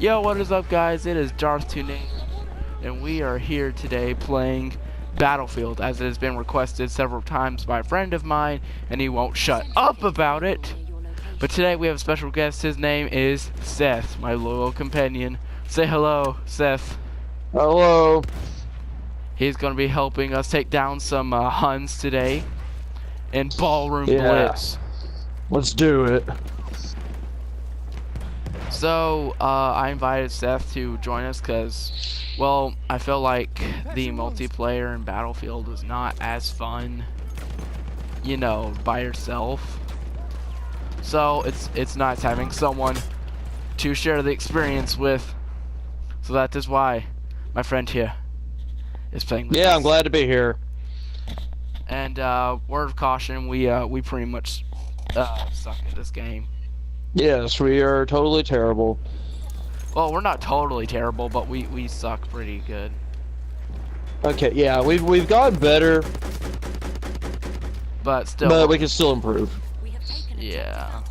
Yo, what is up, guys? It is Darth Tuning, and we are here today playing Battlefield, as it has been requested several times by a friend of mine, and he won't shut up about it. But today we have a special guest. His name is Seth, my loyal companion. Say hello, Seth. Hello. He's going to be helping us take down some huns today in Ballroom Yeah. Blitz. Let's do it. So, I invited Seth to join us because, well, I feel like the multiplayer in Battlefield is not as fun, you know, by yourself. So, it's nice having someone to share the experience with. So that is why my friend here is playing with us. Yeah, I'm glad to be here. And, word of caution, we pretty much suck at this game. Yes, we are totally terrible. Well, we're not totally terrible, but we suck pretty good. Okay, yeah, we've gotten better, But still, but we can still improve. yeah.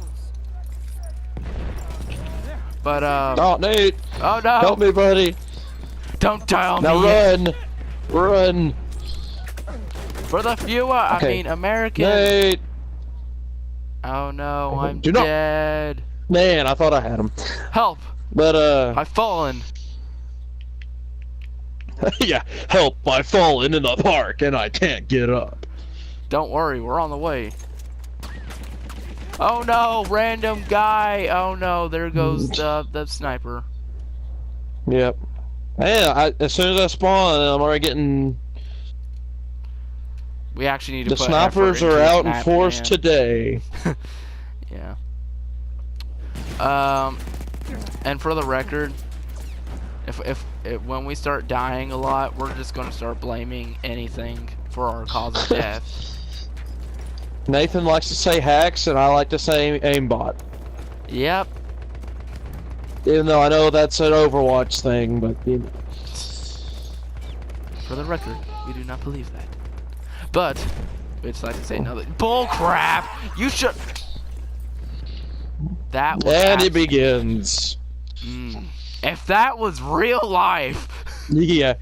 But Oh, Nate, oh no! help me, buddy. Don't tell Now me. run. For the viewer, I Okay. mean American. Nate, Oh no, I'm Do not- dead. man, I thought I had him, Help! but I've fallen. yeah, help! I've fallen in the park and I can't get up. Don't worry, we're on the way. Oh no, random guy. Oh no, there goes the sniper. Yep. Yeah, as soon as I spawn, I'm already getting. We actually need to The put snipers effort into are this out in map, force man. today. Yeah. And for the record, if when we start dying a lot, we're just gonna start blaming anything for our cause of death. Nathan likes to say hacks, and I like to say aimbot. Yep. Even though I know that's an Overwatch thing, but you know. For the record, we do not believe that. But we decided to say another bull crap. You should. That was. And it begins. If that was real life, Yeah,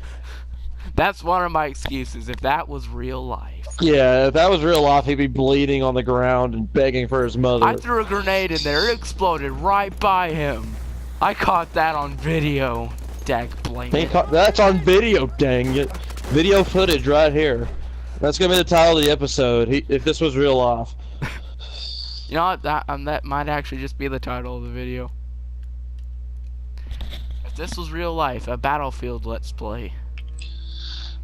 that's one of my excuses. If that was real life. yeah. If that was real life, he'd be bleeding on the ground and begging for his mother. I threw a grenade in there. It exploded right by him. I caught that on video. Dag blame it. That's on video, dang it. Video footage right here. That's gonna be the title of the episode. If this was real life. You know what? That might actually just be the title of the video. If this was real life, a Battlefield Let's Play.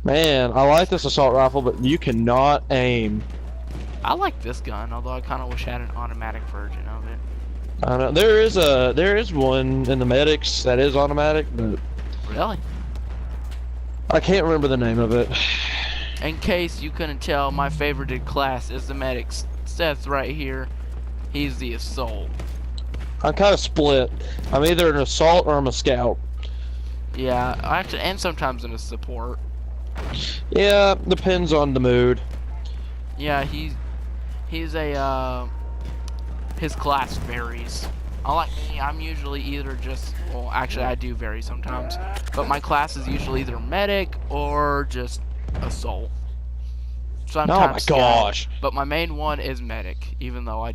Man, I like this assault rifle, but you cannot aim. I like this gun, although I kind of wish I had an automatic version of it. I don't know. There is one in the medics that is automatic, but Really? I can't remember the name of it. In case you couldn't tell, my favorited class is the medics. Seth right here, he's the assault. I'm kind of split. I'm either an assault or I'm a scout. Yeah, actually, and sometimes in a support. Yeah, depends on the mood. Yeah, he's a his class varies. Unlike me, I'm usually either just, well, actually I do vary sometimes, but my class is usually either medic or just assault. Sometimes Oh my scout, gosh. but my main one is medic, even though I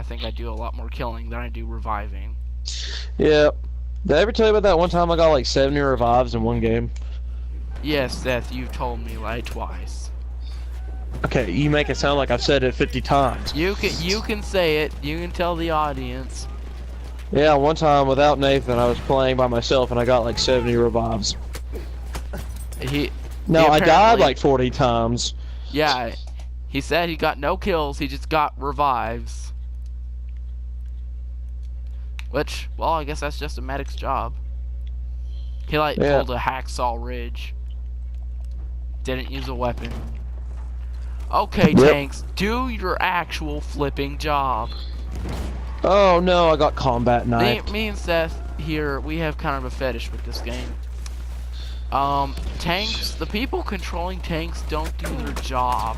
think I do a lot more killing than I do reviving. Yeah. Did I ever tell you about that one time I got like 70 revives in one game? Yes, Seth, you've told me like twice. Okay, you make it sound like I've said it 50 times. You can say it. You can tell the audience. Yeah, one time without Nathan, I was playing by myself and I got like 70 revives. No, I died apparently- like 40 times. Yeah, he said he got no kills, he just got revives. Which, well, I guess that's just a medic's job. He like pulled a hacksaw ridge. Didn't use a weapon. Okay, tanks, do your actual flipping job. Oh no, I got combat knifed. Me and Seth here, we have kind of a fetish with this game. Tanks, the people controlling tanks don't do their job.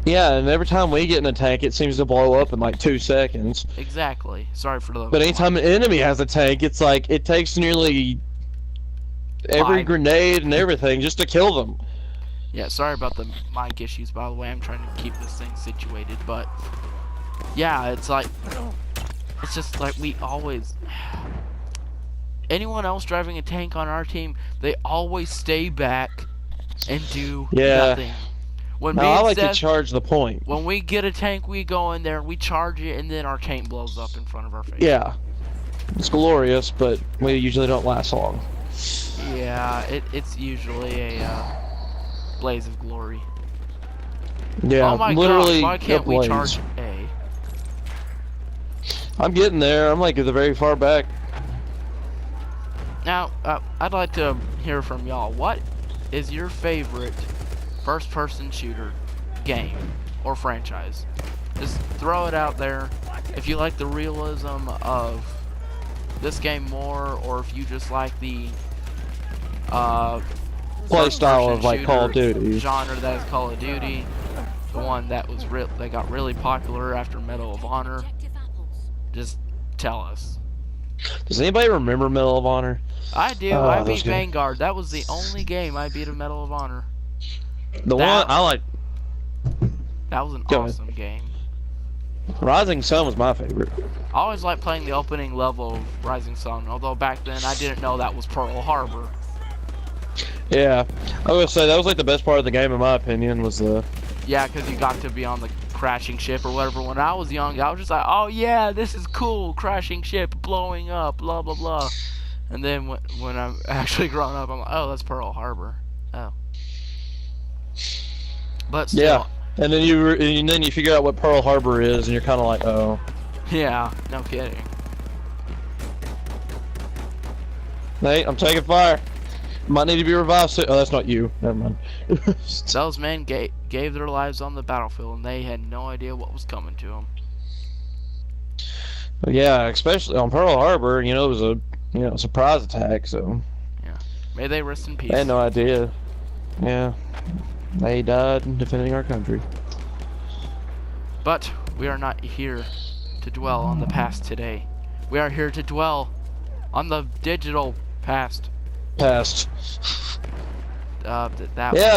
Yeah, and every time we get in a tank, it seems to blow up in like 2 seconds. Exactly. Sorry for the. But anytime an enemy has a tank, it's like it takes nearly every 5. grenade and everything just to kill them. Yeah, sorry about the mic issues, by the way. I'm trying to keep this thing situated, but yeah, it's just like we always. Anyone else driving a tank on our team, they always stay back and do nothing. When no, I like to charge the point. When we get a tank, we go in there, we charge it, and then our tank blows up in front of our face. Yeah, it's glorious, but we usually don't last long. Yeah, it's usually a blaze of glory. Yeah, oh my literally. Gosh, why can't we charge A? I'm getting there. I'm like at the very far back. Now, I'd like to hear from y'all. What is your favorite first-person shooter game or franchise? Just throw it out there. If you like the realism of this game more, or if you just like the play style of like Call of Duty genre that is Call of Duty, the one that was that got really popular after Medal of Honor, just tell us. Does anybody remember Medal of Honor? I do. I beat Vanguard. That was the only game I beat of Medal of Honor. The one I like. That was an awesome game. Rising Sun was my favorite. I always liked playing the opening level of Rising Sun, although back then I didn't know that was Pearl Harbor. Yeah, I would say that was like the best part of the game in my opinion was the. Yeah, because you got to be on the crashing ship or whatever. When I was young, I was just like, oh yeah, this is cool, crashing ship, blowing up, blah blah blah. And then when I'm actually grown up, I'm like, oh, that's Pearl Harbor. Oh. But still. Yeah, and then you figure out what Pearl Harbor is, and you're kind of like, oh. Yeah, no kidding. Nate, I'm taking fire. Might need to be revived soon. Oh, that's not you. Never mind. Those men gave their lives on the battlefield, and they had no idea what was coming to them. Yeah, especially on Pearl Harbor. You know, it was a surprise attack. So. Yeah. May they rest in peace. I had no idea. Yeah. They died defending our country. But we are not here to dwell on the past today. We are here to dwell on the digital past. Yeah,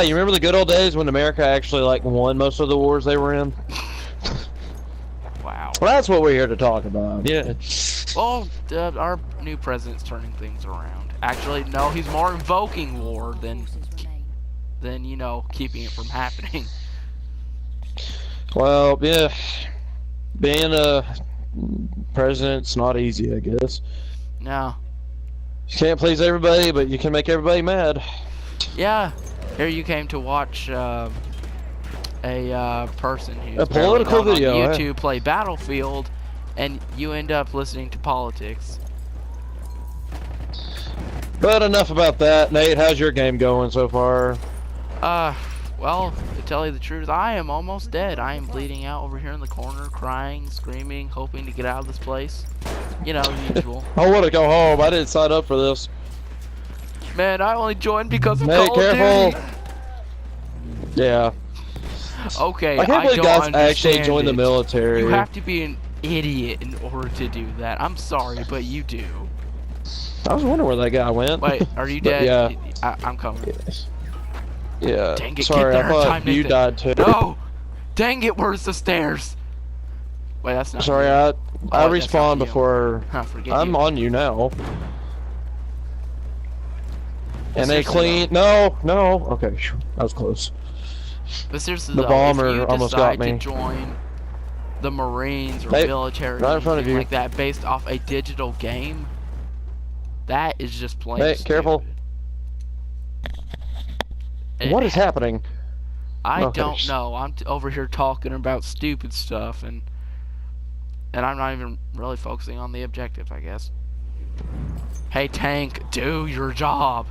you remember the good old days when America actually like won most of the wars they were in? Wow. Well, that's what we're here to talk about. Yeah. Well, our new president's turning things around. Actually, no, he's more invoking war than you know, keeping it from happening. Well, yeah, being a president's not easy, I guess. No. You can't please everybody, but you can make everybody mad. Yeah. Here you came to watch a person who's a political video on YouTube play Battlefield, and you end up listening to politics. But enough about that. Nate, how's your game going so far? Well, to tell you the truth, I am almost dead. I am bleeding out over here in the corner, crying, screaming, hoping to get out of this place. You know, usual. I want to go home. I didn't sign up for this. Man, I only joined because of Nate, Call of Duty. Yeah. Okay, I can't believe guys actually join the military. You have to be an idiot in order to do that. I'm sorry, but you do. I was wondering where that guy went. Wait, are you dead? Yeah. I'm coming. Yes. Yeah. Dang it, sorry, get there I in thought time, you Nathan. died too. No! Dang it, where's the stairs? Wait, that's not sorry, me. I respawned before. I'm on you now. And they clean. No. Okay, that was close. But seriously, the bomber if you almost got me. To join the Marines or military right in front of you. like that based off a digital game, that is just plain Hey, stupid. careful. What is happening? I don't know. I'm over here talking about stupid stuff, and I'm not even really focusing on the objective, I guess. Hey, tank, do your job.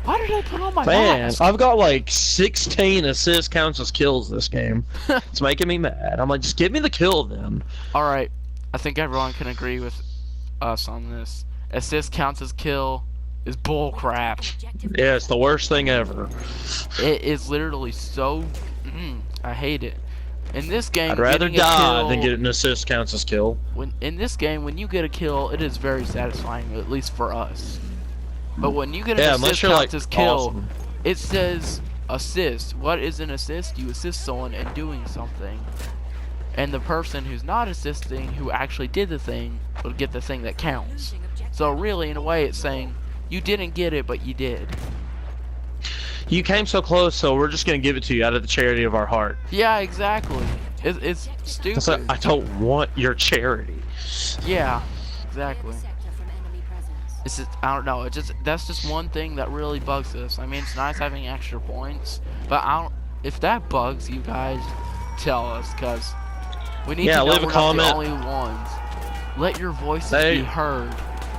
Why did I put on my mask? I've got like 16 assist counts as kills this game. It's making me mad. I'm like, just give me the kill then. Alright, I think everyone can agree with us on this. Assist counts as kill is bull crap. Yeah, it's the worst thing ever. It is literally so I hate it. In this game, I'd rather getting a die kill, than get an assist counts as kill. in this game, when you get a kill, it is very satisfying, at least for us. But when you get an assist counts as kill, awesome. it says assist. What is an assist? You assist someone in doing something. And the person who's not assisting, who actually did the thing, will get the thing that counts. So really, in a way, it's saying, you didn't get it, but you did. You came so close, so we're just gonna give it to you out of the charity of our heart. Yeah, exactly. It's stupid. It's like, I don't want your charity. Yeah, exactly. It's just, I don't know. That's just one thing that really bugs us. I mean, it's nice having extra points, but if that bugs you guys, tell us, cause we need to know leave a we're comment. not the only ones. Let your voices Nate. be heard.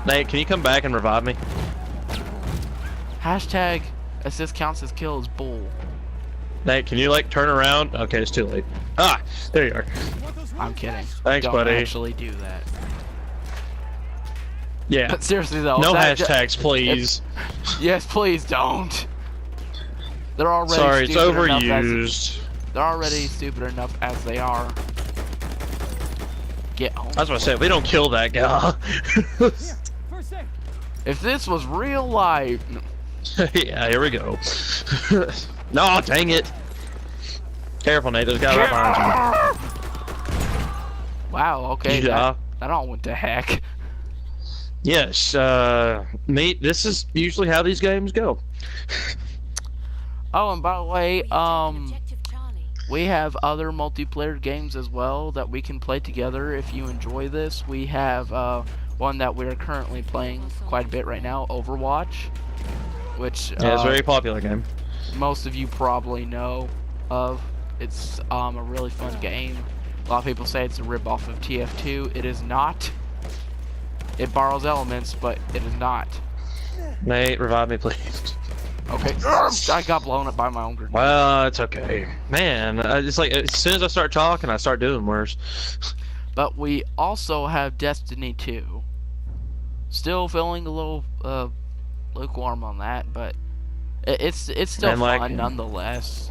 Nate, can you come back and revive me? Hashtag assist counts as kill is bull. Nate, can you like turn around? Okay, it's too late. Ah, there you are. I'm kidding. Thanks, Don't buddy. actually do that. Yeah. But seriously though. No that hashtags, please. Yes, please don't. They're already Sorry, it's stupid enough overused. they're already stupid enough as they are. Get home. That's what I said. We don't kill that guy. If this was real life. Yeah, here we go. No, dang it. Careful, Nate. There's a guy right behind you. Wow, okay. Yeah. That all went to heck. Yes, Nate, this is usually how these games go. Oh, and by the way, we have other multiplayer games as well that we can play together if you enjoy this. We have one that we're currently playing quite a bit right now, Overwatch, which Yeah, it's a very popular game. most of you probably know of. It's a really fun game. A lot of people say it's a rip-off of TF2. It is not. It borrows elements, but it is not. Nate, revive me, please. Okay. I got blown up by my own grenade. Well, it's okay. Man, it's like as soon as I start talking, I start doing worse. But we also have Destiny 2. Still feeling a little lukewarm on that, but it's still And, fun like, nonetheless.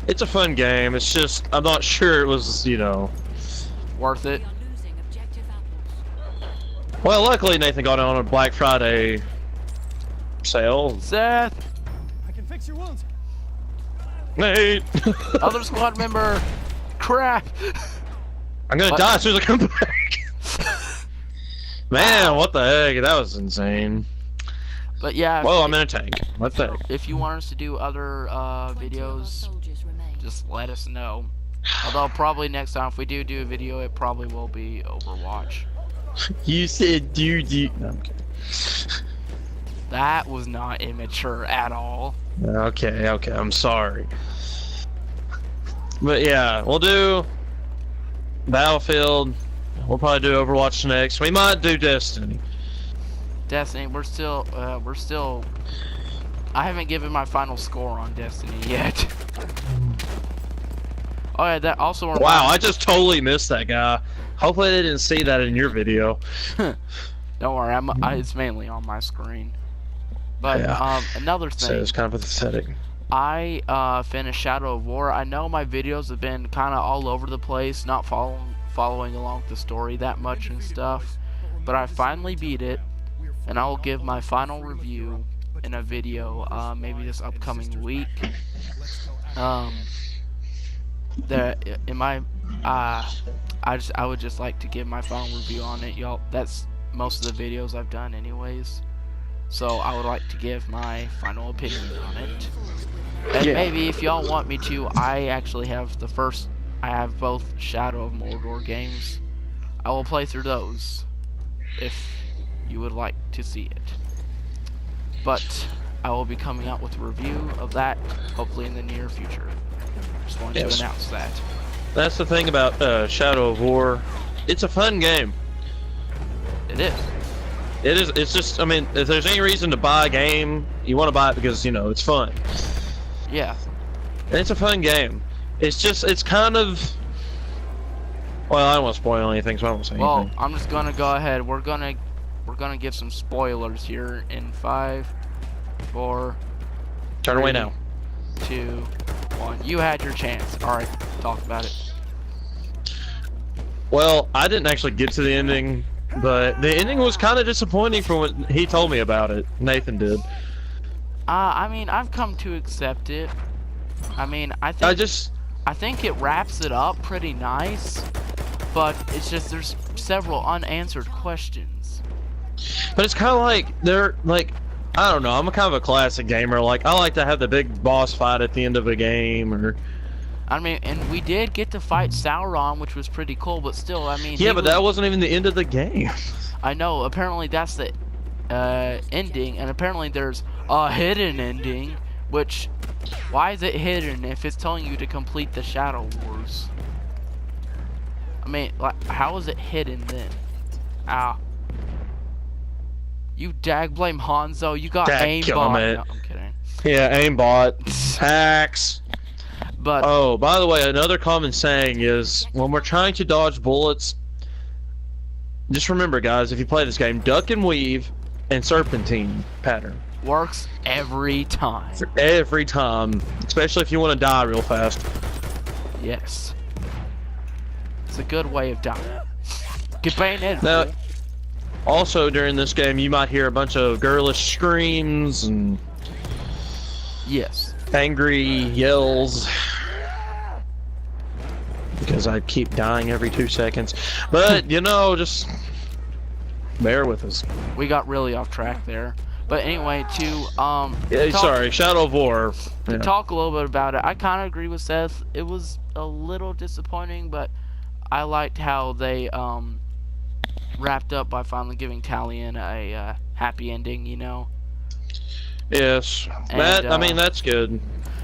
It's a fun game. It's just I'm not sure it was, you know. Worth it. Well, luckily Nathan got on a Black Friday sale. Seth, I can fix your wounds. Nate, other squad member. Crap. I'm gonna What? die as soon as I come back. Man, what the heck? That was insane. But yeah, Well, I'm in a tank. What the heck? if you want us to do other videos, just let us know. Although probably next time if we do a video, it probably will be Overwatch. You said dude. No, I'm kidding. That was not immature at all. Okay, I'm sorry. But yeah, we'll do Battlefield. We'll probably do Overwatch next. We might do Destiny. Destiny, we're still. I haven't given my final score on Destiny yet. Oh yeah, that also reminds Wow, I just totally missed that guy. Hopefully they didn't see that in your video. Don't worry, it's mainly on my screen. But Yeah. another So thing, it's kind of pathetic. I finished Shadow of War. I know my videos have been kind of all over the place, not following along the story that much and stuff. But I finally beat it, and I will give my final review in a video, maybe this upcoming week. I would just like to give my final review on it, y'all. That's most of the videos I've done anyways. So I would like to give my final opinion on it. And maybe if y'all want me to, I actually have I have both Shadow of Mordor games. I will play through those if you would like to see it. But I will be coming out with a review of that hopefully in the near future. Just wanted to announce that. That's the thing about Shadow of War. It's a fun game. It is. It is. It's just. I mean, if there's any reason to buy a game, you want to buy it because you know it's fun. Yeah. And it's a fun game. It's just. It's kind of. Well, I don't want to spoil anything, so I won't say Well, anything. I'm just gonna go ahead. We're gonna give some spoilers here in 5, 4. Turn away now. 2, one. You had your chance. All right, talk about it. Well, I didn't actually get to the ending, but the ending was kind of disappointing from what he told me about it. Nathan did. I mean, I've come to accept it. I mean, I think it wraps it up pretty nice, but it's just there's several unanswered questions. But it's kind of like they're like, I don't know. I'm a kind of a classic gamer. Like, I like to have the big boss fight at the end of a game, or. I mean, and we did get to fight Sauron, which was pretty cool, but still, I mean. Yeah, but that wasn't even the end of the game. I know. Apparently, that's the ending, and apparently there's a hidden ending, which. Why is it hidden if it's telling you to complete the Shadow Wars? I mean, like, how is it hidden then? Ah. You blame Hanzo, you got aimbot. No, I'm kidding. Yeah, aimbot. Hacks. But oh, by the way, another common saying is when we're trying to dodge bullets, just remember, guys, if you play this game, duck and weave and serpentine pattern. Works every time. Every time, especially if you want to die real fast. Yes. It's a good way of dying. Get bayoneted. Now, also during this game, you might hear a bunch of girlish screams and yes, angry yells. Because I keep dying every 2 seconds. But, you know, just bear with us. We got really off track there. But anyway, sorry, Shadow of War. To talk a little bit about it, I kind of agree with Seth. It was a little disappointing, but I liked how they wrapped up by finally giving Talion a happy ending, you know? Yes. And, I mean, that's good.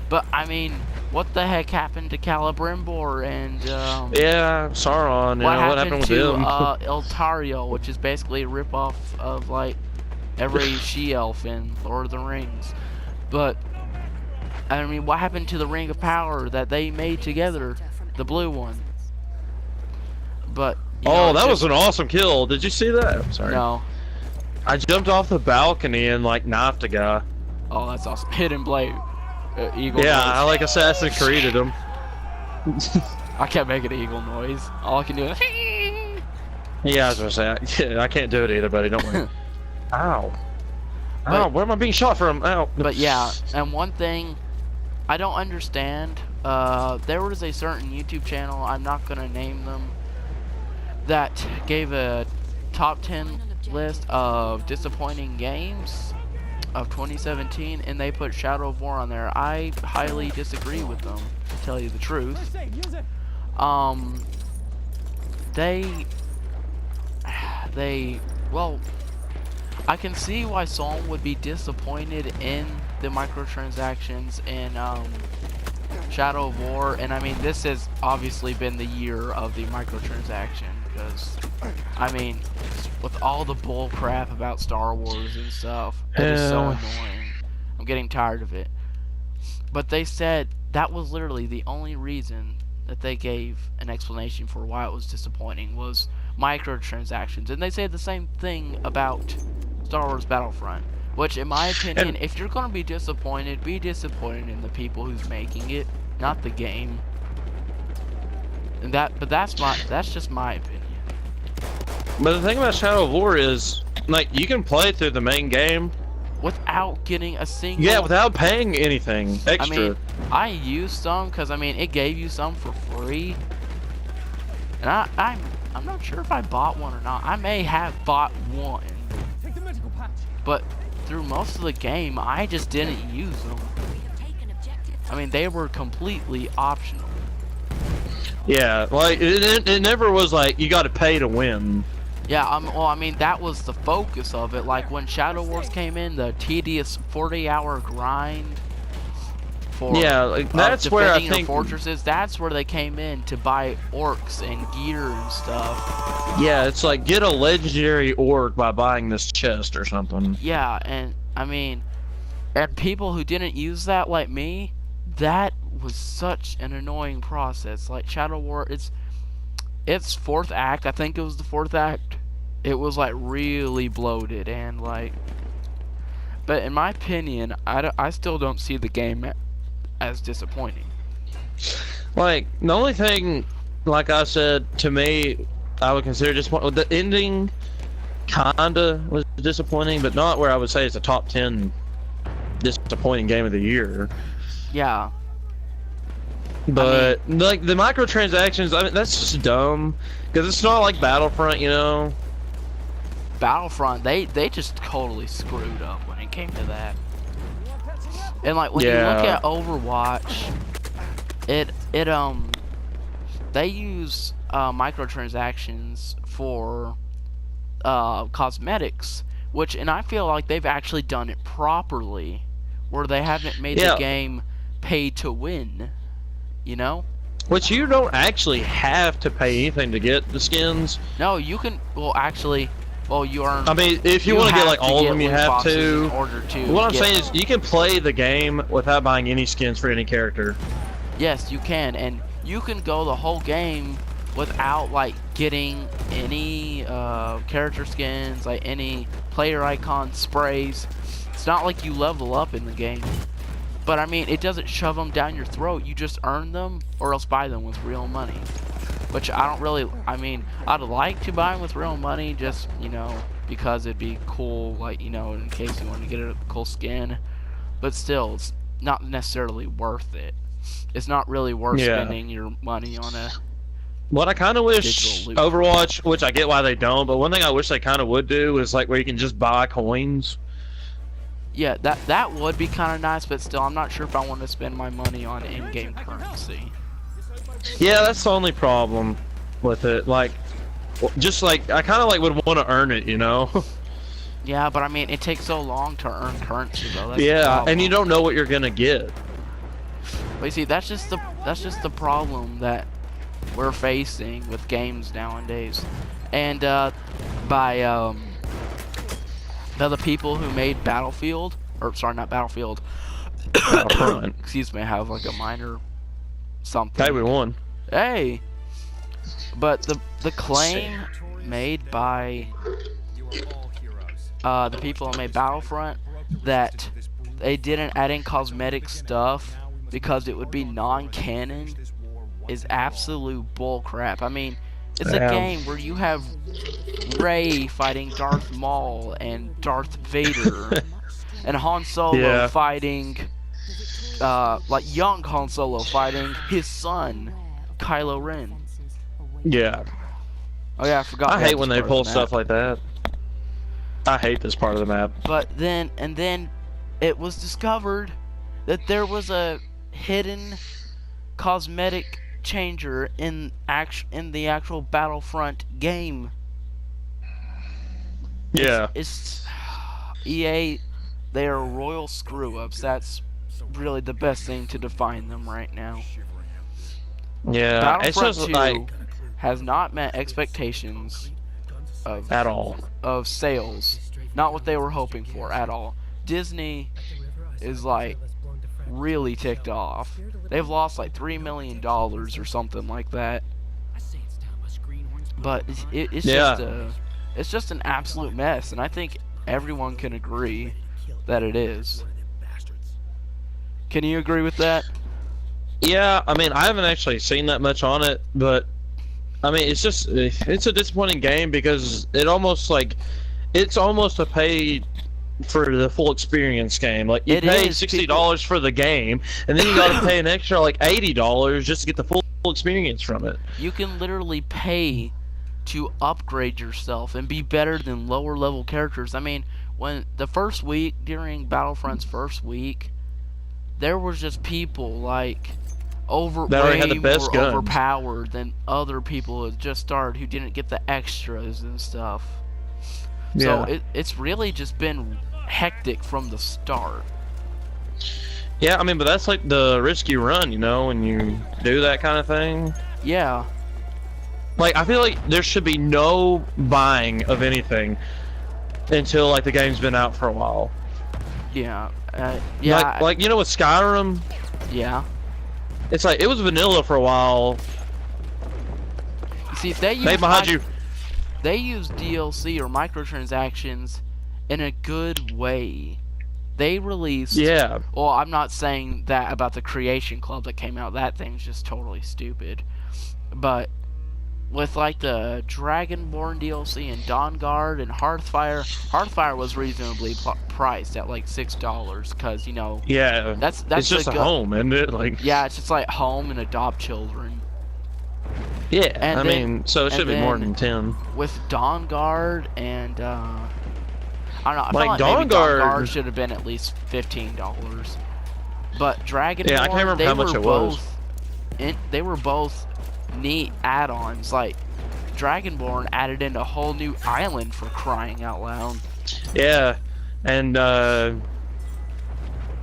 But, I mean, what the heck happened to Celebrimbor and, yeah, Sauron, what happened with to, him? Eltariel, which is basically a ripoff of, like, every she-elf in Lord of the Rings. But, I mean, what happened to the Ring of Power that they made together? The blue one. But, oh, that was an awesome kill. Did you see that? I'm sorry. No. I jumped off the balcony and, like, knifed a guy. Oh, that's awesome. Hidden blade. Eagle yeah, noise. I, like, Assassin's Creeded him. I can't make an eagle noise. All I can do is... Yeah, I was gonna say, I can't do it either, buddy. Don't worry. Ow. Ow, where am I being shot from? Ow. But yeah, and one thing I don't understand, there was a certain YouTube channel, I'm not gonna name them, that gave a top 10 list of disappointing games of 2017, and they put Shadow of War on there. I highly disagree with them, to tell you the truth. Well, I can see why someone would be disappointed in the microtransactions in Shadow of War, and I mean, this has obviously been the year of the microtransaction, because, I mean, with all the bull crap about Star Wars and stuff, it is so annoying. I'm getting tired of it. But they said that was literally the only reason that they gave an explanation for why it was disappointing, was microtransactions. And they say the same thing about Star Wars Battlefront, which in my opinion, if you're going to be disappointed in the people who's making it, not the game. And but that's just my opinion. But the thing about Shadow of War is, like, you can play through the main game without getting a single... Yeah, without paying anything extra. I mean, I used some because, I mean, it gave you some for free. And I'm not sure if I bought one or not. I may have bought one. Take the medical patch. But through most of the game, I just didn't use them. I mean, they were completely optional. Yeah, like, it never was like, you gotta pay to win. Yeah, well, I mean, that was the focus of it. Like, when Shadow Wars came in, the tedious 40-hour grind for like, that's where I think your fortresses, that's where they came in to buy orcs and gear and stuff. Yeah, it's like, get a legendary orc by buying this chest or something. Yeah, and, I mean, and people who didn't use that, like me, that was such an annoying process. Like, Shadow War, its fourth act, I think it was the fourth act, it was like really bloated and like, but in my opinion, I still don't see the game as disappointing. Like, the only thing, like I said, to me, I would consider disappointing. The ending kinda was disappointing, but not where I would say it's a top 10 disappointing game of the year. Yeah. But like the microtransactions, I mean, that's just dumb because it's not like Battlefront, you know. Battlefront, they just totally screwed up when it came to that. And like when you look at Overwatch, they use microtransactions for cosmetics, and I feel like they've actually done it properly, where they haven't made the game pay to win. You know? Which you don't actually have to pay anything to get the skins. No, you can. Well, actually, you earn. I mean, if you want to get like all of them, you have to. In order to. What I'm saying is, you can play the game without buying any skins for any character. Yes, you can, and you can go the whole game without like getting any character skins, like any player icon sprays. It's not like you level up in the game. But I mean, it doesn't shove them down your throat. You just earn them, or else buy them with real money. Which I don't really. I mean, I'd like to buy them with real money, just because it'd be cool, like in case you want to get a cool skin. But still, it's not necessarily worth it. It's not really worth spending your money on a. What I kind of wish Overwatch, which I get why they don't, but one thing I wish they kind of would do is like where you can just buy coins. Yeah, that would be kind of nice, but still, I'm not sure if I want to spend my money on in-game currency. Yeah, that's the only problem with it. Like, just like I kind of like would want to earn it, you know? Yeah, but I mean, it takes so long to earn currency, though. That's yeah, and you don't know what you're gonna get. But you see, that's just the problem that we're facing with games nowadays, and by the people who made Battlefield, or sorry, not Battlefield. Excuse me, I have like a minor something. Hey, we won. Hey, but the claim made by the people who made Battlefront that they didn't add in cosmetic stuff because it would be non-canon is absolute bullcrap. I mean, it's a game where you have Rey fighting Darth Maul and Darth Vader, and Han Solo fighting, like young Han Solo fighting his son, Kylo Ren. Yeah. Oh yeah, I forgot. I hate when they pull stuff like that. I hate this part of the map. But then it was discovered that there was a hidden cosmetic changer in the actual Battlefront game. Yeah. It's EA. They are royal screw-ups. That's really the best thing to define them right now. Yeah. Battlefront it's just 2 like has not met expectations at all of sales. Not what they were hoping for at all. Disney is like really ticked off. They've lost like $3 million or something like that. But it's just an absolute mess, and I think everyone can agree that it is. Can you agree with that? Yeah, I mean, I haven't actually seen that much on it, but I mean, it's a disappointing game because it's almost a pay for the full experience game. Like, you pay $60 for the game, and then you gotta pay an extra like $80 just to get the full experience from it. You can literally pay to upgrade yourself and be better than lower level characters. I mean, when the first week, during Battlefront's first week, there was just people like way more overpowered than other people who had just started who didn't get the extras and stuff. Yeah. So it's really just been hectic from the start. Yeah, I mean, but that's like the risk you run, you know, when you do that kind of thing. Yeah. Like, I feel like there should be no buying of anything until like the game's been out for a while. Yeah. Yeah. Like you know, with Skyrim. Yeah. It's like it was vanilla for a while. You see, they use DLC or microtransactions in a good way. They released. Yeah. Well, I'm not saying that about the Creation Club that came out. That thing's just totally stupid. But with like the Dragonborn DLC and Dawnguard and Hearthfire was reasonably priced at like $6 because Yeah. that's it's just a home, isn't it? Like. Yeah, it's just like home and adopt children. Yeah. And I mean, so it should be more than 10. With Dawnguard and I don't know. I Like feel like maybe Dawnguard Dawnguard should have been at least $15. But Dragonborn, Yeah, I can't remember how much it was. They were both neat add-ons. Like Dragonborn added in a whole new island for crying out loud. Yeah, and the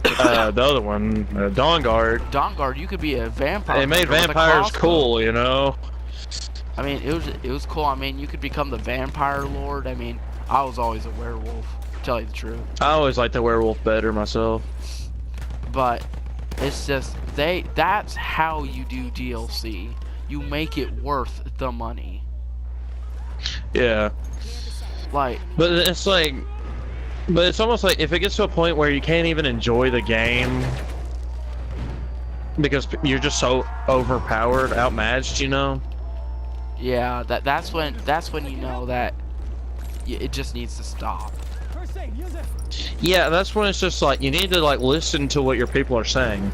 other one, Dawnguard. Dawnguard, you could be a vampire. It made vampires cool, you know. I mean, it was cool. I mean, you could become the vampire lord. I mean, I was always a werewolf, to tell you the truth. I always liked the werewolf better myself. But it's just that's how you do DLC. You make it worth the money. Yeah. Like, but it's almost like if it gets to a point where you can't even enjoy the game because you're just so overpowered, outmatched, you know. Yeah, that's when you know that it just needs to stop. Yeah, that's when it's just like you need to like listen to what your people are saying.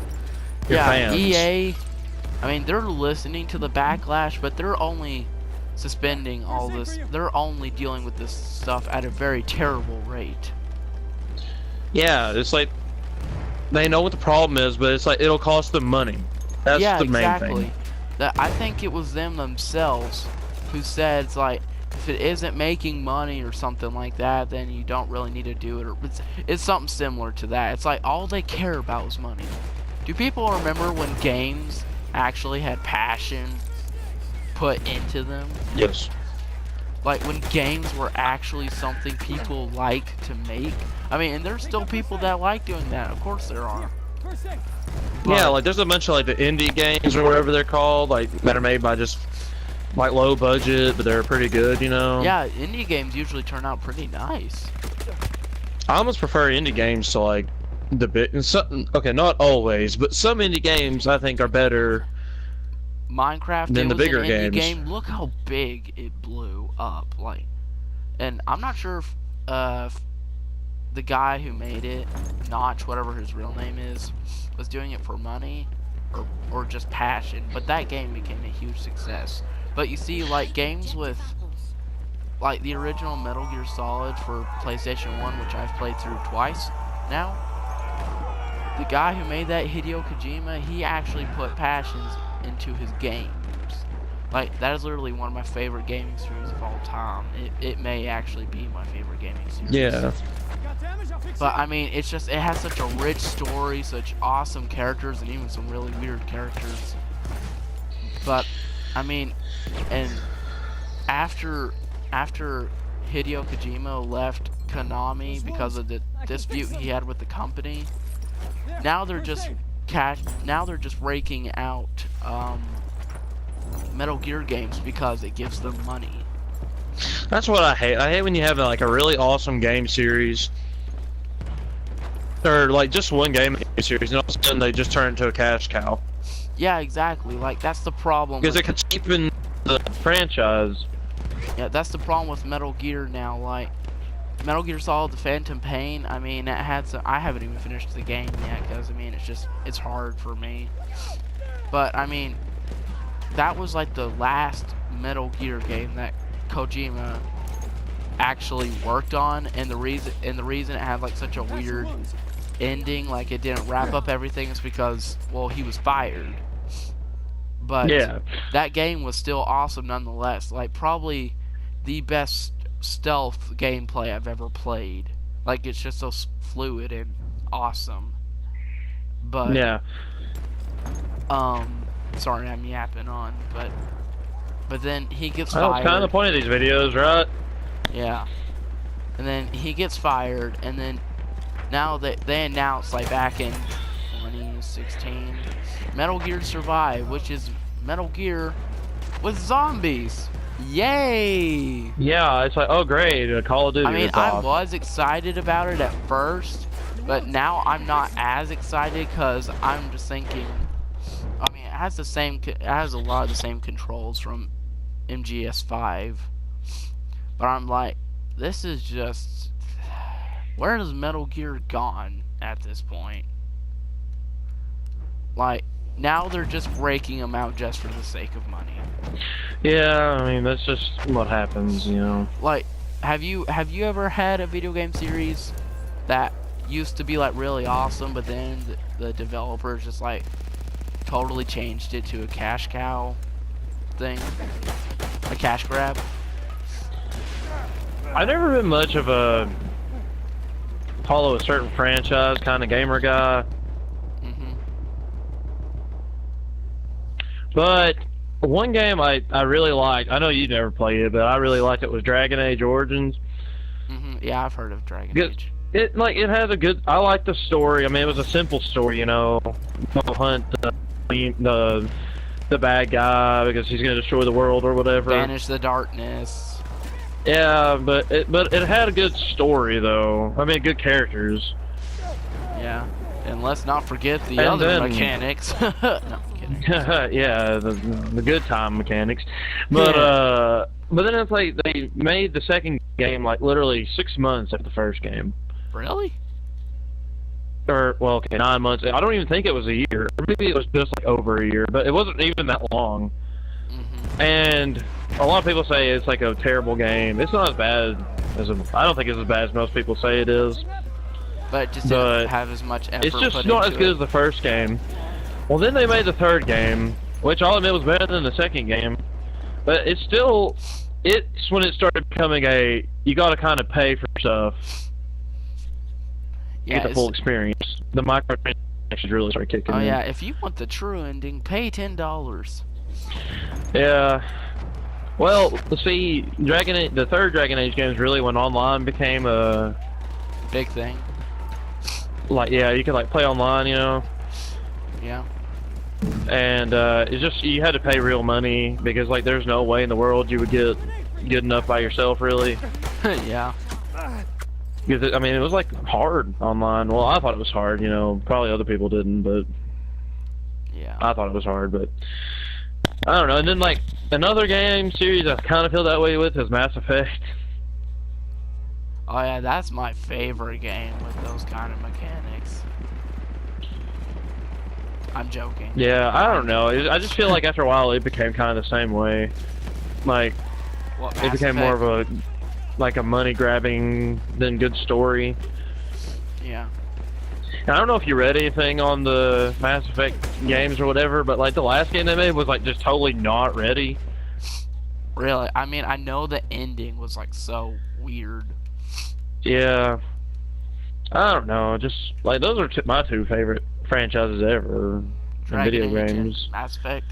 Your fans. EA, I mean, they're listening to the backlash, but they're only suspending all this. They're only dealing with this stuff at a very terrible rate. Yeah, it's like they know what the problem is, but it's like it'll cost them money. That's the main thing. I think it was them themselves who said it's like if it isn't making money or something like that, then you don't really need to do it. Or it's something similar to that. It's like all they care about is money. Do people remember when games actually had passion put into them? Yes. Like when games were actually something people like to make. I mean, and there's still people that like doing that. Of course there are. But, yeah, like there's a bunch of like the indie games or whatever they're called, like that are made by just like low budget, but they're pretty good, you know. Yeah, indie games usually turn out pretty nice. I almost prefer indie games to like the big. Okay, not always, but some indie games I think are better. Minecraft than the bigger games. Game. Look how big it blew up, like, and I'm not sure if the guy who made it, Notch, whatever his real name is, was doing it for money or just passion. But that game became a huge success. But you see, like games with like the original Metal Gear Solid for PlayStation 1, which I've played through twice now. The guy who made that, Hideo Kojima, he actually put passions into his games. Like, that is literally one of my favorite gaming series of all time. It may actually be my favorite gaming series. Yeah. But I mean, it has such a rich story, such awesome characters, and even some really weird characters. But I mean, and after Hideo Kojima left Konami because of the dispute he had with the company, now they're just raking out Metal Gear games because it gives them money. That's what I hate. I hate when you have like a really awesome game series, or like just one game series, and all of a sudden they just turn into a cash cow. Yeah, exactly. Like that's the problem. Because it could cheapen the franchise. Yeah, that's the problem with Metal Gear now. Like Metal Gear Solid: The Phantom Pain. I mean, it had some. I haven't even finished the game yet because I mean, it's hard for me. But I mean, that was like the last Metal Gear game that Kojima actually worked on, and the reason it had like such a weird ending, like it didn't wrap up everything, is because, well, he was fired. But yeah, that game was still awesome nonetheless. Like probably the best stealth gameplay I've ever played. Like it's just so fluid and awesome. But yeah. Sorry, I'm yapping on, but then he gets That's fired. kind of the point of these videos, right? Yeah. And then he gets fired, and then now they announced, like back in 2016, Metal Gear Survive, which is Metal Gear with zombies. Yay! Yeah, it's like, oh great, Call of Duty. I mean, I was excited about it at first, But now I'm not as excited because I'm just thinking. I mean, it has a lot of the same controls from MGS5, but I'm like, this is just, where has Metal Gear gone at this point? Like, now they're just breaking them out just for the sake of money. Yeah, I mean that's just what happens, you know. Like, have you ever had a video game series that used to be like really awesome, but then the developers just like totally changed it to a cash cow thing, a cash grab? I've never been much of a follow a certain franchise kind of gamer guy. But one game I really liked, I know you never played it, but I really liked it, was Dragon Age Origins. Yeah, I've heard of Dragon Age. It has a good, I like the story. I mean, it was a simple story, you know. Go hunt the bad guy because he's going to destroy the world or whatever. Banish the darkness. Yeah, but it had a good story though. I mean, good characters. Yeah, and let's not forget the other mechanics. No, I'm kidding. Yeah, the good time mechanics. But but then it's like they made the second game like literally 6 months after the first game. Really? Or, well, okay, 9 months. I don't even think it was a year. Maybe it was just like over a year, but it wasn't even that long. And a lot of people say it's like a terrible game. It's not as bad as I don't think it's as bad as most people say it is. But it just didn't have as much effort. It's just not as good as the first game. Well, then they made the third game, which I'll admit was better than the second game. But it's still, it's when it started becoming a, you gotta kind of pay for stuff. Yeah, get the full experience. The microtransactions really start kicking in. Oh yeah, if you want the true ending, pay $10. Yeah. Well, see, the third Dragon Age game is really when online became a big thing. Like, yeah, you could like play online, you know. Yeah. And it's just you had to pay real money because like there's no way in the world you would get good enough by yourself, really. Yeah. Because I mean, it was like hard online. Well, I thought it was hard, you know. Probably other people didn't, but yeah, I thought it was hard. But I don't know. And then like another game series I kind of feel that way with is Mass Effect. Oh yeah, that's my favorite game with those kind of mechanics. I'm joking. Yeah, I don't know. I just feel like after a while it became kind of the same way. Like it became more of a like a money grabbing than good story. Yeah. I don't know if you read anything on the Mass Effect games or whatever, but like the last game they made was like just totally not ready. Really? I mean, I know the ending was like so weird. Yeah. I don't know. Just like those are my two favorite franchises ever in video games. Mass Effect.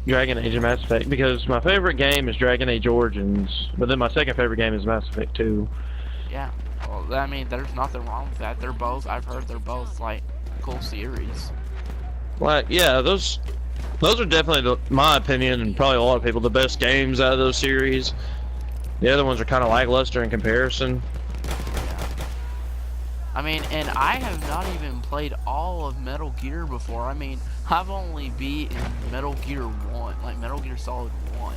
Dragon Age and Mass Effect, because my favorite game is Dragon Age Origins, but then my second favorite game is Mass Effect 2. Yeah. Well, I mean, there's nothing wrong with that. They're both, I've heard they're both like cool series. Like, yeah, those are definitely, my opinion, and probably a lot of people, the best games out of those series. The other ones are kind of lackluster in comparison. Yeah. I mean, and I have not even played all of Metal Gear before. I mean, I've only beaten Metal Gear 1, like Metal Gear Solid 1.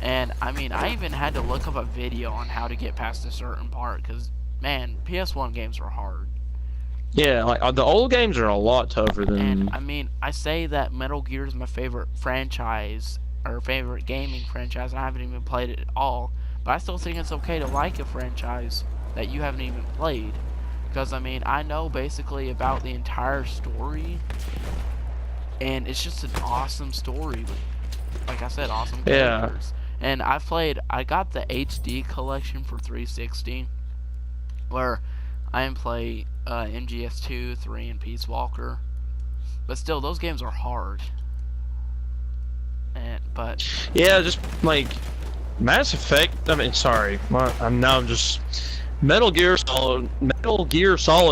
And, I mean, I even had to look up a video on how to get past a certain part, because, man, PS1 games are hard. Yeah, like, the old games are a lot tougher than... And, I mean, I say that Metal Gear is my favorite franchise, or favorite gaming franchise, and I haven't even played it at all. But I still think it's okay to like a franchise that you haven't even played. Because, I mean, I know basically about the entire story, and it's just an awesome story with, like I said, awesome characters. Yeah. And I got the HD collection for 360, where I can play MGS2, 3, and Peace Walker. But still, those games are hard. But yeah, just like Mass Effect. I mean, sorry, I'm just Metal Gear Solid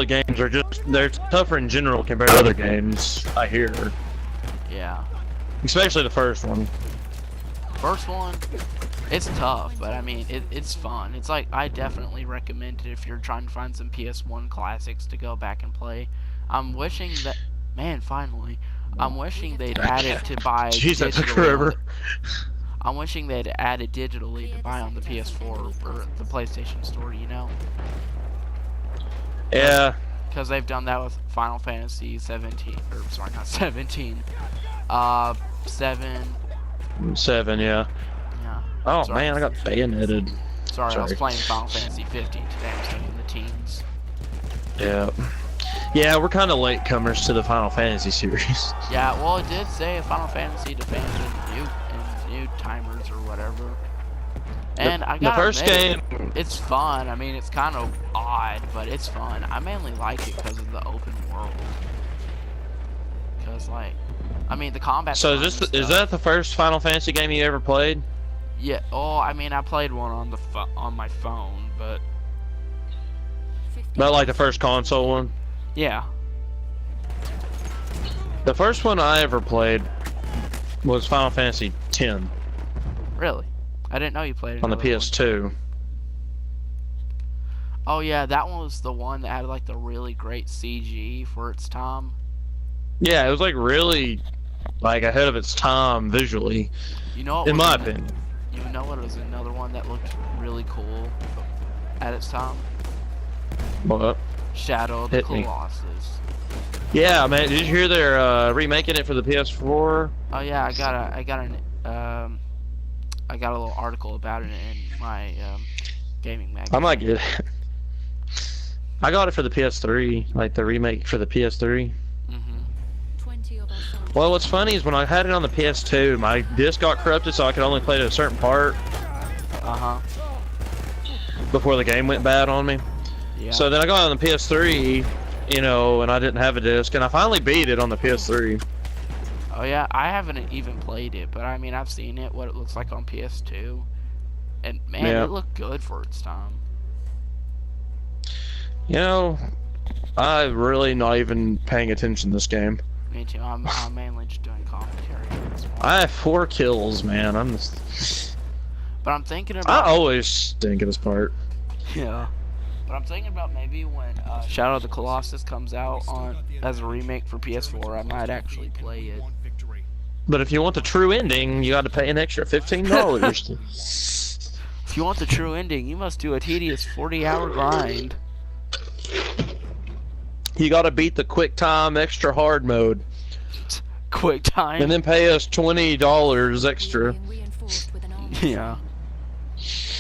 games are they're tougher in general compared to other games. I hear. Yeah. Especially the first one. First one, It's tough, but I mean, it's fun. It's like, I definitely recommend it if you're trying to find some PS1 classics to go back and play. I'm wishing that, man, finally, I'm wishing they'd add it to buy Jeez, that took digitally. forever. I'm wishing they'd add it digitally to buy on the PS4 or the PlayStation Store, you know? Yeah. Because they've done that with Final Fantasy 17, or sorry, not 17, 7. 7, yeah. Yeah. Oh Sorry. man, I got bayoneted. Sorry, I was playing Final Fantasy 15 today. I was thinking the teens. Yeah. Yeah, we're kind of latecomers to the Final Fantasy series. Yeah, well, it did say Final Fantasy to fans and new timers or whatever. And I gotta the first admit, game, it's fun. I mean, it's kind of odd, but it's fun. I mainly like it because of the open world. Because, like, I mean, the combat. so is that the first Final Fantasy game you ever played? Yeah. Oh, I mean, I played one on my phone, but Like the first console one? yeah. The first one I ever played was Final Fantasy X Really, I didn't know you played it on the PS2. Oh yeah, that one was the one that had like the really great CG for its time. Yeah, it was like really like ahead of its time visually, You know, what in was my an- opinion. You know what was another one that looked really cool at its time? What? Shadow of the Hit me. Colossus. Yeah, man. Did you hear they're remaking it for the PS4? Oh yeah, I got a little article about it in my gaming magazine. I might get it. I got it for the PS3, like the remake for the PS3. Well, what's funny is when I had it on the PS2, my disc got corrupted, so I could only play to a certain part before the game went bad on me. Yeah. So then I got it on the PS3, you know, and I didn't have a disc, and I finally beat it on the PS3. Oh yeah, I haven't even played it, but I mean I've seen it, what it looks like on PS2, and man, Yeah. it looked good for its time. You know, I'm really not even paying attention to this game. Me too. I'm mainly just doing commentary for this one. I have 4 kills, man. I'm just... But I'm thinking I about always stink at this part. yeah. But I'm thinking about maybe when Shadow of the Colossus comes out on as a remake for PS4, I might actually play it. But if you want the true ending, you got to pay an extra $15. If you want the true ending, you must do a tedious 40-hour grind. You got to beat the quick time extra hard mode, Quick time. and then pay us $20 extra. Yeah.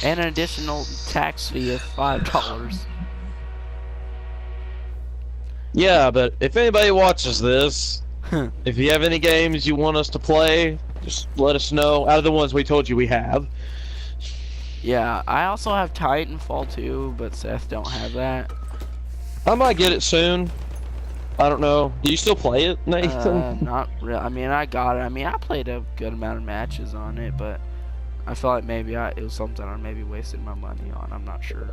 And an additional tax fee of $5. Yeah, but if anybody watches this, if you have any games you want us to play, just let us know. Out of the ones we told you we have. Yeah, I also have Titanfall 2, but Seth don't have that. I might get it soon. I don't know. Do you still play it, Nathan? Not really. I mean, I got it. I mean, I played a good amount of matches on it, but I felt like maybe it was something I maybe wasted my money on. I'm not sure.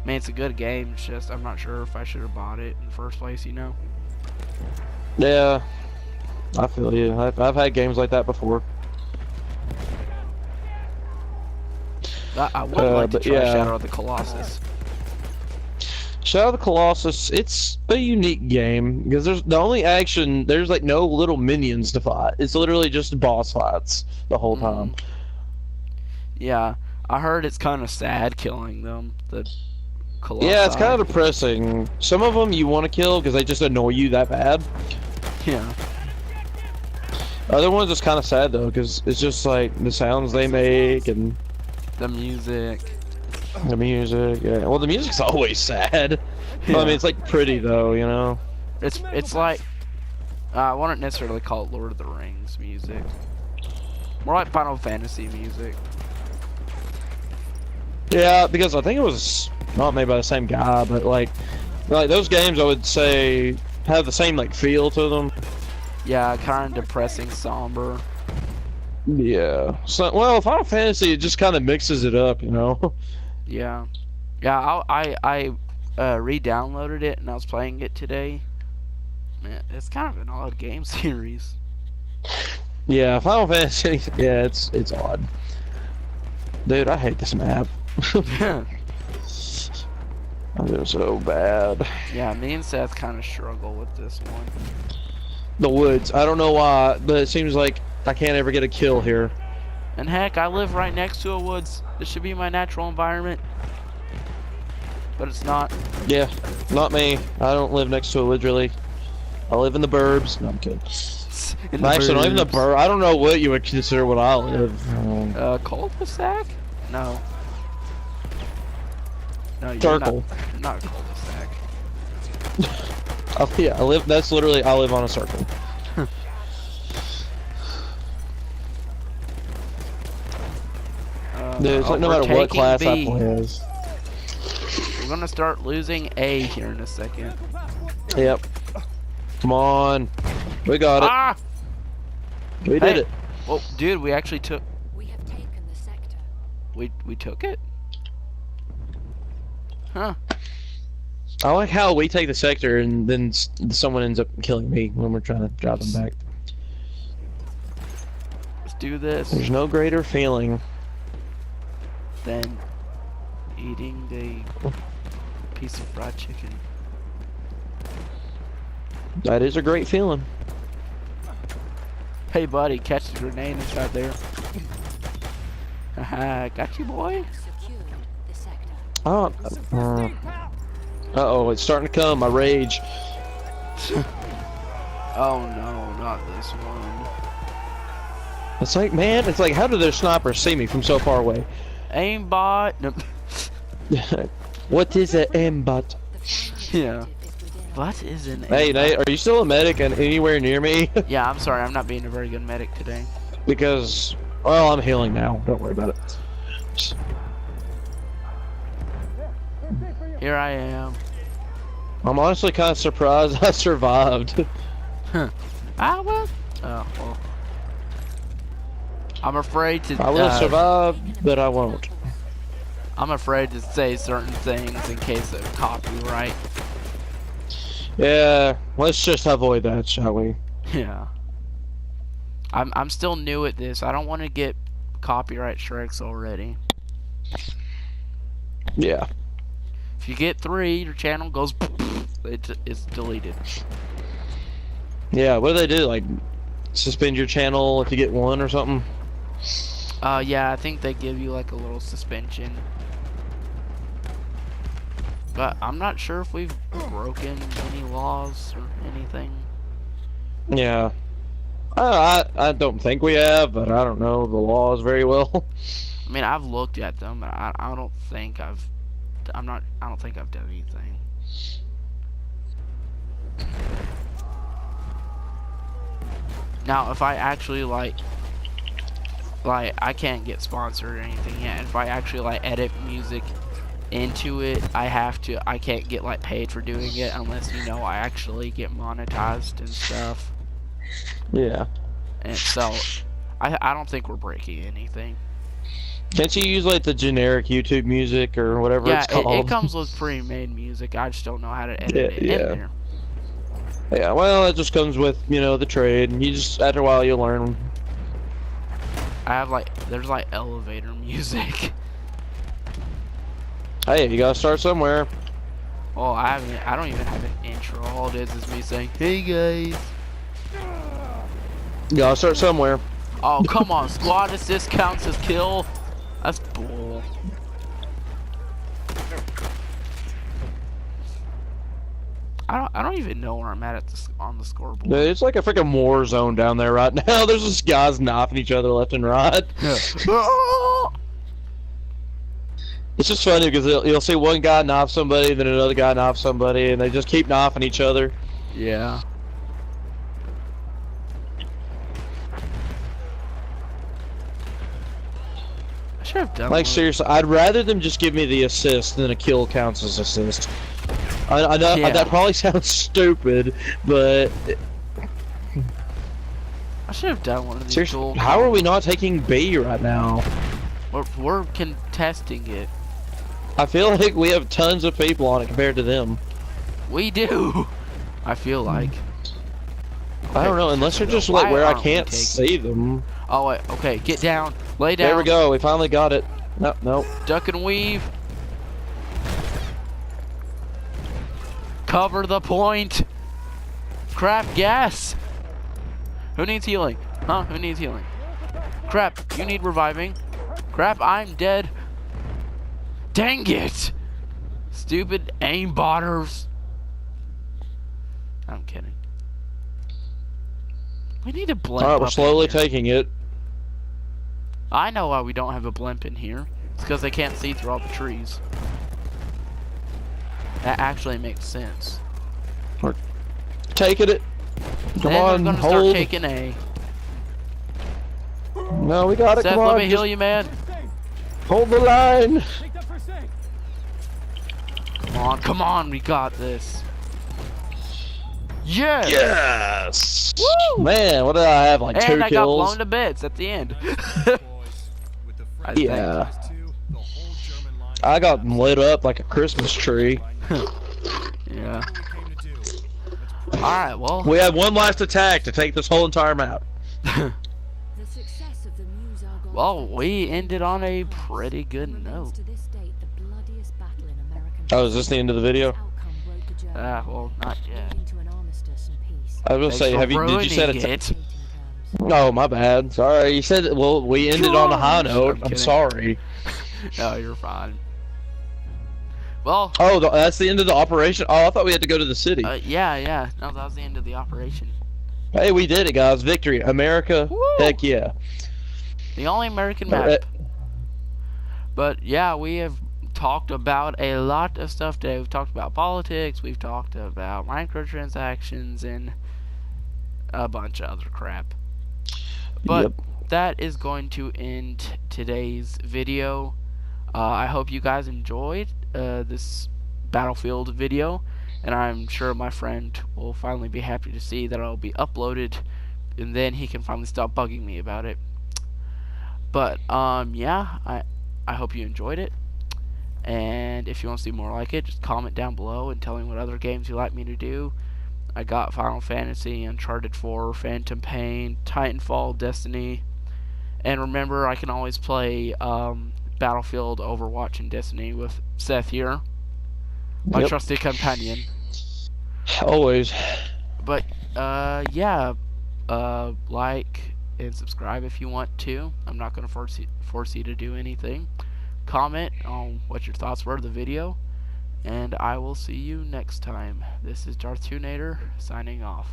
I mean, it's a good game. It's just I'm not sure if I should have bought it in the first place. You know? Yeah, I feel you. I've had games like that before. I would like to but try yeah. Shadow of the Colossus. Shadow of the Colossus, it's a unique game because there's the only action. There's like no little minions to fight. It's literally just boss fights the whole time. Yeah, I heard it's kind of sad killing them. The Colossi. Yeah, it's kind of depressing. Some of them you want to kill because they just annoy you that bad. Yeah. Other ones it's kind of sad though because it's just like the sounds they make and The music. the music. Yeah, well the music's always sad. Yeah. I mean it's like pretty though, you know. It's like I wouldn't necessarily call it Lord of the Rings music. More like Final Fantasy music. Yeah, because I think it was not made by the same guy, but like those games I would say have the same like feel to them. Yeah, kind of depressing, somber. Yeah. So well, Final Fantasy it just kind of mixes it up, you know. Yeah. Yeah, I re-downloaded it and I was playing it today. Man, it's kind of an odd game series. Yeah, Final Fantasy. Yeah, it's odd. Dude, I hate this map. I'm so bad. Yeah, me and Seth kind of struggle with this one. The woods. I don't know why, but it seems like I can't ever get a kill here. And heck, I live right next to a woods. This should be my natural environment. But it's not. Yeah, not me. I don't live next to a woods, really. I live in the burbs. No, I'm kidding. Actually, not even the burb. I don't know what you would consider what I live. Cul-de-sac? No. No, you're Circle. not a cul-de-sac. Oh, yeah, that's literally, I live on a circle. Dude, it's like no matter what class I play as. We're gonna start losing A here in a second. Yep. Come on. We got it. Ah! We did it. Well, dude, we actually took. We have taken the sector. We took it? Huh. I like how we take the sector and then someone ends up killing me when we're trying to drive them back. Let's do this. There's no greater feeling than eating the piece of fried chicken. that is a great feeling. Hey, buddy, catch the grenade inside there. Haha, got you, boy. Secured the sector. Oh, uh-oh, it's starting to come, my rage. Oh no, not this one. It's like, man, it's like, how do their snipers see me from so far away? Aimbot. No. What is an aimbot? The Yeah. final objective is within our What is an Hey, aimbot? Nate, are you still a medic and anywhere near me? Yeah, I'm sorry, I'm not being a very good medic today. Because, well, I'm healing now. Don't worry about it. Here I am. I'm honestly kind of surprised I survived. Ah, well. Oh, well. I'm afraid to. I will survive, but I won't. I'm afraid to say certain things in case of copyright. Yeah, let's just avoid that, shall we? Yeah. I'm still new at this. I don't want to get copyright strikes already. Yeah. If you get 3, your channel goes. It's deleted. Yeah, what do they do? Like, suspend your channel if you get 1 or something? Yeah, I think they give you like a little suspension. But I'm not sure if we've broken any laws or anything. Yeah. I don't think we have, but I don't know the laws very well. I mean, I've looked at them, but I don't think I don't think I've done anything. Now, if I actually like I can't get sponsored or anything yet. If I actually like edit music into it, I can't get like paid for doing it unless, you know, I actually get monetized and stuff. Yeah. And so I don't think we're breaking anything. Can't you use like the generic YouTube music or whatever Yeah, it's called? it comes with pre-made music. I just don't know how to edit it in there. Yeah, well, it just comes with, you know, the trade. You just, after a while, you learn. I have there's like elevator music. Hey, you gotta start somewhere. Oh, I don't even have an intro. All it is me saying, "Hey guys." You gotta start somewhere. Oh, come on, squad assist counts as kill. That's bull. I don't even know where I'm at on the scoreboard. Dude, it's like a freaking war zone down there right now. There's just guys knifing each other left and right. It's just funny because you'll see one guy knife somebody, then another guy knife somebody, and they just keep knifing each other. Yeah. I should have done Like, one. seriously, I'd rather them just give me the assist than a kill counts as assist. I know Yeah. that probably sounds stupid, but I should have done one of these. seriously, how are we not taking B right now? We're contesting it. I feel like we have tons of people on it compared to them. We do. I feel like. I don't know, unless they're just like Why where I aren't we can't taking- see them. Oh wait. Okay. Get down. Lay down. There we go. We finally got it. No, no. Duck and weave. Cover the point. Crap, gas. Who needs healing? Huh? Who needs healing? Crap, you need reviving. Crap, I'm dead. Dang it! Stupid aimbotters. I'm kidding. We need a blimp. Alright, we're up slowly in here. taking it. I know why we don't have a blimp in here. It's because they can't see through all the trees. That actually makes sense. We're taking it. Come Then on, we're gonna start hold. taking A. No, we got it. Seth, Come on, let me just heal you, man. hold the line. Take that first aid. Come on, we got this. Yes! Yes. Woo! Man, what did I have? Like And 2 I got kills. blown to bits at the end. I think. Yeah. I got lit up like a Christmas tree. Yeah. Alright, well. We have one last attack to take this whole entire map. The success of the Muse Argonne Well, we ended on a pretty good remains note. to this date the bloodiest battle in American Oh, is this the end of the video? outcome broke the Germans, Well, not yet. leading to an armistice and peace. I was gonna Thanks say, for have you? Did you set ruining it? it? Dating terms. Oh, my bad. Sorry. You said, well, we ended on a high Gosh, note. I'm I'm kidding. sorry. No, you're fine. Well, Oh, that's the end of the operation? Oh, I thought we had to go to the city. yeah. No, that was the end of the operation. Hey, we did it, guys. Victory. America. Woo! Heck yeah. The only American Alright. map. But yeah, we have talked about a lot of stuff today. We've talked about politics, we've talked about microtransactions, and a bunch of other crap. But Yep. that is going to end today's video. I hope you guys enjoyed this Battlefield video, and I'm sure my friend will finally be happy to see that it'll be uploaded, and then he can finally stop bugging me about it. But yeah, I hope you enjoyed it, and if you want to see more like it, just comment down below and tell me what other games you'd like me to do. I got Final Fantasy, Uncharted 4, Phantom Pain, Titanfall, Destiny, and remember, I can always play Battlefield, Overwatch, and Destiny with Seth here, my Yep. trusted companion. Always. But yeah, like and subscribe if you want to. I'm not going to force you to do anything. Comment on what your thoughts were of the video, and I will see you next time. This is Darth Tunator signing off.